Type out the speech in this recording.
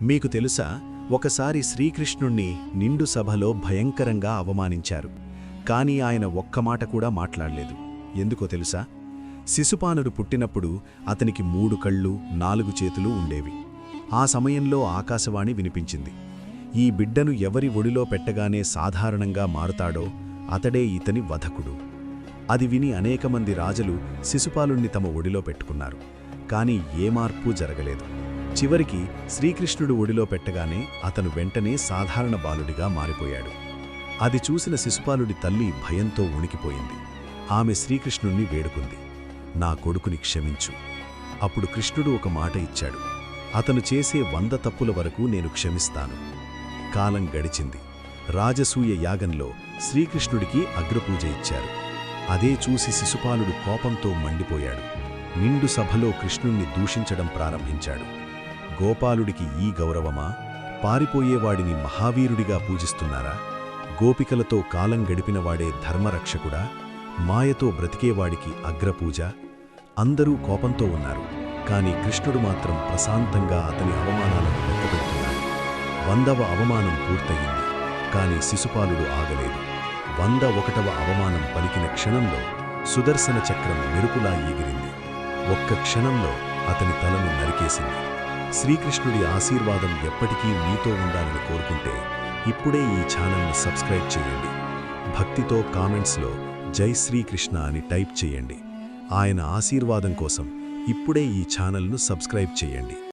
మీకు తెలుసా, ఒకసారి శ్రీకృష్ణుణ్ణి నిండు సభలో భయంకరంగా అవమానించారు. కాని ఆయన ఒక్క మాట కూడా మాట్లాడలేదు. ఎందుకో తెలుసా? శిశుపానుడు పుట్టినప్పుడు అతనికి 3 కళ్ళు 4 చేతులు ఉండేవి. ఆ సమయంలో ఆకాశవాణి వినిపించింది. ఈ బిడ్డను ఎవరి ఒడిలో పెట్టగానే సాధారణంగా మారుతాడో అతడే ఇతని వధకుడు. అది విని అనేకమంది రాజులు శిశుపాలుణ్ణి తమ ఒడిలో పెట్టుకున్నారు. కాని ఏ మార్పు జరగలేదు. చివరికి శ్రీకృష్ణుడు ఒడిలో పెట్టగానే అతను వెంటనే సాధారణ బాలుడిగా మారిపోయాడు. అది చూసిన శిశుపాలుడి తల్లి భయంతో ఉణికిపోయింది. ఆమె శ్రీకృష్ణుణ్ణి వేడుకుంది, నా కొడుకుని క్షమించు. అప్పుడు కృష్ణుడు ఒక మాట ఇచ్చాడు, అతను చేసే 100 తప్పుల వరకు నేను క్షమిస్తాను. కాలం గడిచింది. రాజసూయ యాగంలో శ్రీకృష్ణుడికి అగ్రపూజ ఇచ్చారు. అదే చూసి శిశుపాలుడు కోపంతో మండిపోయాడు. నిండు సభలో కృష్ణుణ్ణి దూషించడం ప్రారంభించాడు. గోపాలుడికి ఈ గౌరవమా? పారిపోయేవాడిని మహావీరుడిగా పూజిస్తున్నారా? గోపికలతో కాలం గడిపినవాడే ధర్మరక్షకుడా? మాయతో బ్రతికేవాడికి అగ్రపూజ? అందరూ కోపంతో ఉన్నారు. కాని కృష్ణుడు మాత్రం ప్రశాంతంగా అతని అవమానాలను లెక్కపెడుతున్నాడు. 100వ అవమానం పూర్తయింది. కాని శిశుపాలుడు ఆగలేదు. 101వ అవమానం పలికిన క్షణంలో సుదర్శన చక్రం మెరుపులా ఎగిరింది. ఒక్క క్షణంలో అతని తలను నరికేసింది. శ్రీకృష్ణుడి ఆశీర్వాదం ఎప్పటికీ మీతో ఉండాలని కోరుకుంటే ఇప్పుడే ఈ ఛానల్ను సబ్స్క్రైబ్ చేయండి. భక్తితో కామెంట్స్లో జై శ్రీకృష్ణ అని టైప్ చేయండి. ఆయన ఆశీర్వాదం కోసం ఇప్పుడే ఈ ఛానల్ను సబ్స్క్రైబ్ చేయండి.